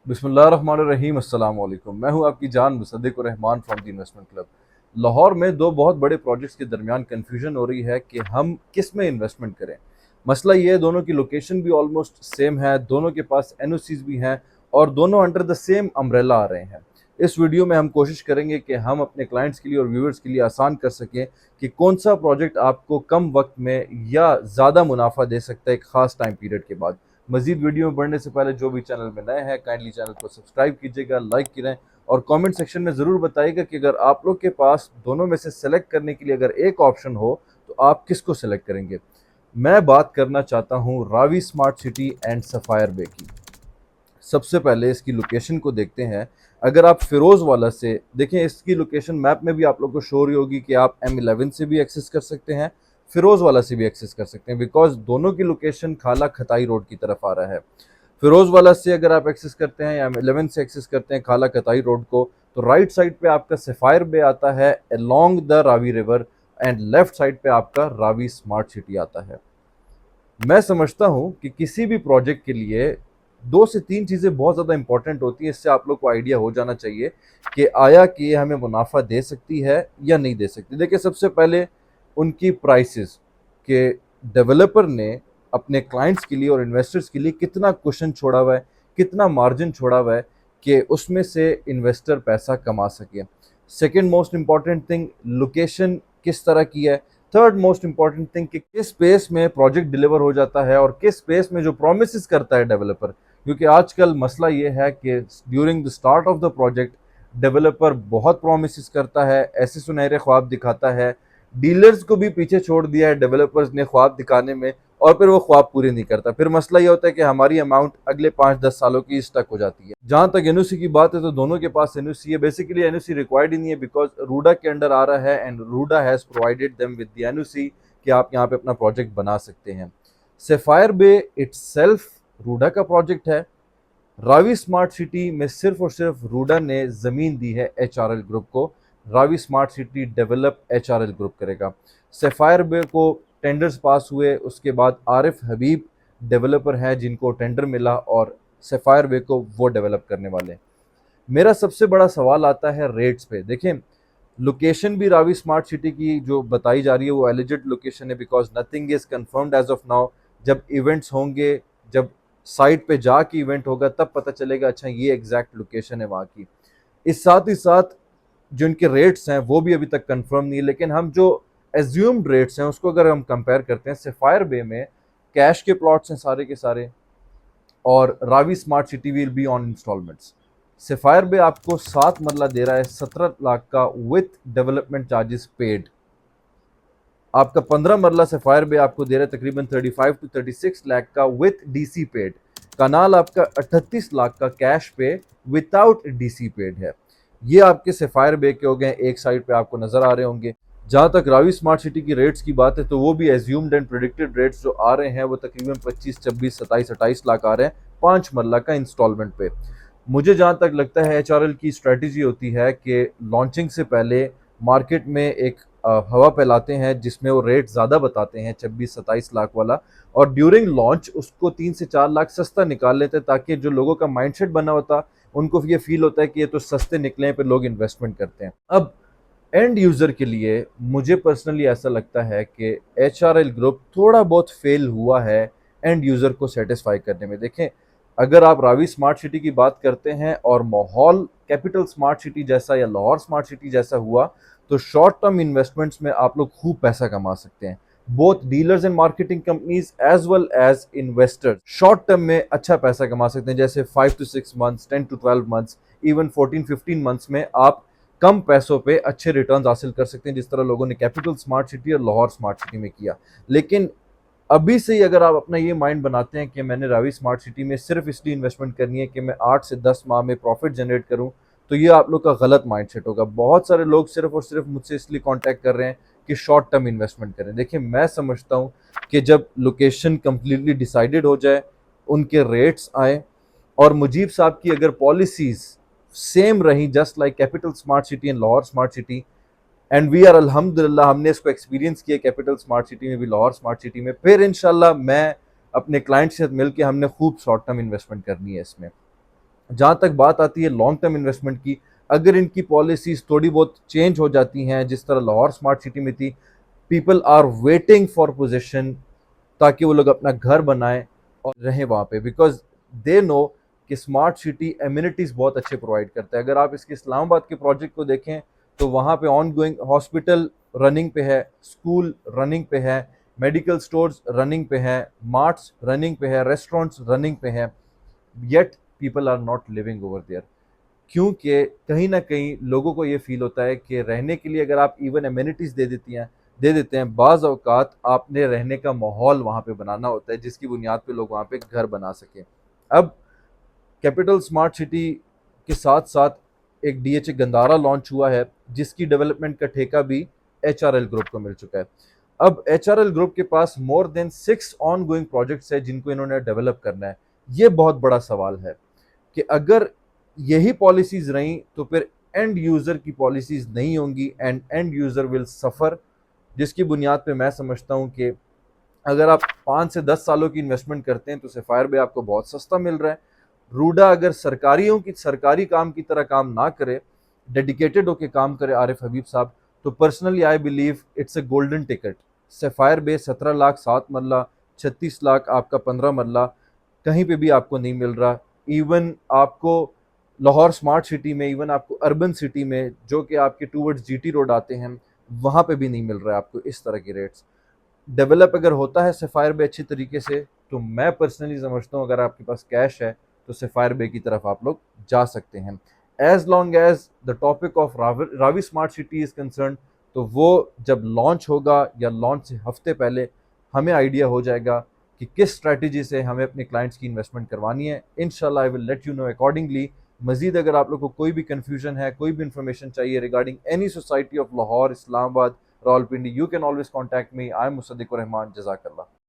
बिस्मिल्लाहिर्रहमानिर्रहीम अस्सलाम वालेकुम। मैं हूं आपकी जान Musaddiqur Rahman from the investment club. Lahore में दो बहुत बड़े प्रोजेक्ट्स के दरमियान कन्फ्यूजन हो रही है कि हम किस में इन्वेस्टमेंट करें। मसला ये है, दोनों की लोकेशन भी ऑलमोस्ट सेम है, दोनों के पास एनओसीज भी हैं और दोनों अंडर द सेम अम्ब्रेला आ रहे हैं। इस वीडियो में हम कोशिश करेंगे कि हम अपने क्लाइंट्स के लिए और व्यूअर्स के लिए आसान कर सकें कि कौन सा प्रोजेक्ट आपको कम वक्त में या ज़्यादा मुनाफा दे सकता है एक ख़ास टाइम पीरियड के बाद। मजीद वीडियो में बढ़ने से पहले जो भी चैनल में नए हैं काइंडली चैनल को सब्सक्राइब कीजिएगा, लाइक करें और कमेंट सेक्शन में ज़रूर बताइएगा कि अगर आप लोग के पास दोनों में से सेलेक्ट करने के लिए अगर एक ऑप्शन हो तो आप किसको सेलेक्ट करेंगे। मैं बात करना चाहता हूँ Ravi smart city and sapphire bay की। सबसे पहले इसकी लोकेशन को देखते हैं। अगर आप फिरोज़ वाला से देखें, इसकी लोकेशन मैप में भी आप लोग को शो हो रही होगी कि आप M11 से भी एक्सेस कर सकते हैं, फिरोज़ वाला से भी एक्सेस कर सकते हैं, बिकॉज दोनों की लोकेशन खाला खताई रोड की तरफ आ रहा है। फिरोज़ वाला से अगर आप एक्सेस करते हैं या M11 से एक्सेस करते हैं खाला खताई रोड को, तो राइट साइड पे आपका सफ़ायर बे आता है along the Ravi river and left side पे आपका रावी स्मार्ट सिटी आता है। मैं समझता हूँ कि किसी भी प्रोजेक्ट के लिए दो से तीन चीज़ें बहुत ज़्यादा इंपॉर्टेंट होती हैं। इससे आप लोग को आइडिया हो जाना चाहिए कि आया कि ये हमें मुनाफा दे सकती है या नहीं दे सकती। देखिए, सबसे पहले उनकी प्राइसेस के डेवलपर ने अपने क्लाइंट्स के लिए और इन्वेस्टर्स के लिए कितना कुशन छोड़ा हुआ है, कितना मार्जिन छोड़ा हुआ है कि उसमें से इन्वेस्टर पैसा कमा सके। Second most important thing, location किस तरह की है। थर्ड मोस्ट इंपॉर्टेंट थिंग कि किस स्पेस में प्रोजेक्ट डिलीवर हो जाता है और किस स्पेस में जो प्रोमिस करता है डेवलपर। क्योंकि आजकल मसला ये है कि during the start of the project developer बहुत प्रोमिस करता है, ऐसे सुनहरे ख्वाब दिखाता है, डीलर्स को भी पीछे छोड़ दिया है डेवलपर्स ने ख्वाब दिखाने में, और फिर वो ख्वाब पूरे नहीं करता। फिर मसला ये होता है कि हमारी अमाउंट अगले 5-10 सालों की स्टक हो जाती है। जहां तक एनओसी की बात है तो दोनों के पास एनओसी है। बेसिकली एनओसी रिक्वायर्ड ही नहीं है बिकॉज रूडा के अंडर आ रहा है and RUDA has provided them with the NOC कि आप यहाँ पे अपना प्रोजेक्ट बना सकते हैं। सफ़ायर बे इटसेल्फ रूडा का प्रोजेक्ट है। रावी स्मार्ट सिटी में सिर्फ और सिर्फ रूडा ने ज़मीन दी है एचआरएल ग्रुप को। Ravi smart city develop HRL group करेगा। सफ़ायर बे को टेंडर्स पास हुए, उसके बाद आरिफ हबीब डेवलपर हैं जिनको टेंडर मिला और सफ़ायर बे को वो डेवलप करने वाले। मेरा सबसे बड़ा सवाल आता है रेट्स पे। देखें, लोकेशन भी रावी स्मार्ट सिटी की जो बताई जा रही है वो एलिजिड लोकेशन है because nothing is confirmed as of now. जब इवेंट्स होंगे, जब साइट पे जाके इवेंट होगा तब पता चलेगा अच्छा ये एग्जैक्ट लोकेशन है वहाँ की। इस साथ ही साथ जो इनके रेट्स हैं वो भी अभी तक कंफर्म नहीं है, लेकिन हम जो एज्यूम्ड रेट्स हैं उसको अगर हम कंपेयर करते हैं, सफ़ायर बे में कैश के प्लॉट्स हैं सारे के सारे और Ravi smart city will be on instalments. Sapphire bay आपको 7 मरला दे रहा है 17 लाख का विथ डेवलपमेंट चार्जेस पेड। आपका 15 मरला सफ़ायर बे आपको दे रहा है तकरीबन 35 to 36 लाख का विथ डीसी पेड। कनाल आपका 38 लाख का कैश पे विदाउट डीसी पेड है। ये आपके सफ़ायर बे के हो गए, एक साइड पे आपको नज़र आ रहे होंगे। जहाँ तक रावी स्मार्ट सिटी की रेट्स की बात है तो वो भी एज्यूम्ड एंड प्रेडिक्टेड रेट्स जो आ रहे हैं वो तकरीबन 25, 26, 27, 28 लाख आ रहे हैं 5 मरला का इंस्टॉलमेंट पे। मुझे जहाँ तक लगता है एचआरएल की स्ट्रेटजी होती है कि लॉन्चिंग से पहले मार्केट में एक हवा फैलाते हैं जिसमें वो रेट ज़्यादा बताते हैं 26-27 लाख वाला, और ड्यूरिंग लॉन्च उसको 3 से 4 लाख सस्ता निकाल लेते हैं ताकि जो लोगों का माइंडसेट बना होता उनको ये फील होता है कि ये तो सस्ते निकले हैं, फिर लोग इन्वेस्टमेंट करते हैं। अब एंड यूज़र के लिए मुझे पर्सनली ऐसा लगता है कि एचआरएल ग्रुप थोड़ा बहुत फेल हुआ है एंड यूज़र को सेटिस्फाई करने में। देखें, अगर आप रावी स्मार्ट सिटी की बात करते हैं और माहौल कैपिटल स्मार्ट सिटी जैसा या लाहौर स्मार्ट सिटी जैसा हुआ तो शॉर्ट टर्म इन्वेस्टमेंट्स में आप लोग खूब पैसा कमा सकते हैं। Both dealers and marketing companies as well as investors short term में अच्छा पैसा कमा सकते हैं, जैसे 5 to 6 months, 10 to 12 months, even 14-15 months में आप कम पैसों पे अच्छे रिटर्न्स हासिल कर सकते हैं, जिस तरह लोगों ने कैपिटल स्मार्ट सिटी और लाहौर स्मार्ट सिटी में किया। लेकिन अभी से ही अगर आप अपना ये माइंड बनाते हैं कि मैंने रावी स्मार्ट सिटी में सिर्फ इसलिए इन्वेस्टमेंट करनी है कि मैं 8 से 10 माह में प्रॉफिट जनरेट करूं, तो ये आप लोग का गलत माइंडसेट होगा। बहुत सारे लोग सिर्फ और सिर्फ मुझसे इसलिए कांटेक्ट कर रहे हैं कि शॉर्ट टर्म इन्वेस्टमेंट करें। देखिए, मैं समझता हूं कि जब लोकेशन कंप्लीटली डिसाइडेड हो जाए, उनके रेट्स आए और मुजीब साहब की अगर पॉलिसीज सेम रही just like capital smart city and Lahore smart city, and we are अल्हम्दुलिल्लाह हमने इसको एक्सपीरियंस किया कैपिटल स्मार्ट सिटी में भी लाहौर स्मार्ट सिटी में, फिर इंशाल्लाह मैं अपने क्लाइंट के साथ मिलकर हमने खूब शॉर्ट टर्म इन्वेस्टमेंट करनी है इसमें। जहाँ तक बात आती है लॉन्ग टर्म इन्वेस्टमेंट की, अगर इनकी पॉलिसीज थोड़ी बहुत चेंज हो जाती हैं, जिस तरह लाहौर स्मार्ट सिटी में थी, people are waiting for position ताकि वो लोग अपना घर बनाएं और रहें वहाँ पे, बिकॉज दे नो कि स्मार्ट सिटी एम्यूनिटीज़ बहुत अच्छे प्रोवाइड करता है। अगर आप इसके इस्लामाबाद के प्रोजेक्ट को देखें तो वहाँ पे ऑन गोइंग हॉस्पिटल रनिंग पे है, स्कूल रनिंग पे है, मेडिकल स्टोर्स रनिंग पे है, मार्ट्स रनिंग पे है, रेस्टोरेंट्स रनिंग पे है, yet people are not living over there. क्योंकि कहीं ना कहीं लोगों को ये फील होता है कि रहने के लिए अगर आप इवन एम्यूनिटीज़ दे देते हैं, बाज़ अवकात आपने रहने का माहौल वहाँ पे बनाना होता है जिसकी बुनियाद पे लोग वहाँ पे घर बना सकें। अब कैपिटल स्मार्ट सिटी के साथ साथ एक डीएचए गंदारा लॉन्च हुआ है जिसकी डेवलपमेंट का ठेका भी एचआरएल ग्रुप को मिल चुका है। अब एचआरएल ग्रुप के पास more than 6 ongoing projects है जिनको इन्होंने डेवलप करना है। ये बहुत बड़ा सवाल है कि अगर यही पॉलिसीज रहीं तो फिर एंड यूजर की पॉलिसीज नहीं होंगी and and user will suffer, जिसकी बुनियाद पे मैं समझता हूँ कि अगर आप 5 से 10 सालों की इन्वेस्टमेंट करते हैं तो सफ़ायर बे आपको बहुत सस्ता मिल रहा है। रूडा अगर सरकारी काम की तरह काम ना करे, डेडिकेटेड होके काम करे आरिफ हबीब साहब, तो personally I believe it's a golden ticket. Sapphire bay 17 lakh 7 marla, 36 lakh आपका 15 मरला कहीं पे भी आपको नहीं मिल रहा। इवन आपको लाहौर स्मार्ट सिटी में, इवन आपको अर्बन सिटी में जो कि आपके टूवर्ड्स जीटी रोड आते हैं, वहाँ पे भी नहीं मिल रहा है आपको इस तरह के रेट्स। डेवलप अगर होता है सफ़ायर बे अच्छी तरीके से, तो मैं पर्सनली समझता हूँ अगर आपके पास कैश है तो सफ़ायर बे की तरफ आप लोग जा सकते हैं। As long as the topic of Ravi smart city is concern, तो वो जब लॉन्च होगा या लॉन्च से हफ्ते पहले हमें आइडिया हो जाएगा कि किस स्ट्रैटेजी से हमें अपने क्लाइंट्स की इन्वेस्टमेंट करवानी है। इंशाल्लाह I will let you know accordingly. Majeed अगर आप लोग को कोई भी कन्फ्यूजन है, कोई भी इन्फॉर्मेशन चाहिए regarding any society of Lahore, Islamabad, Rawalpindi, you can always contact me. I am Musaddiqur Rahman. Jazakallah.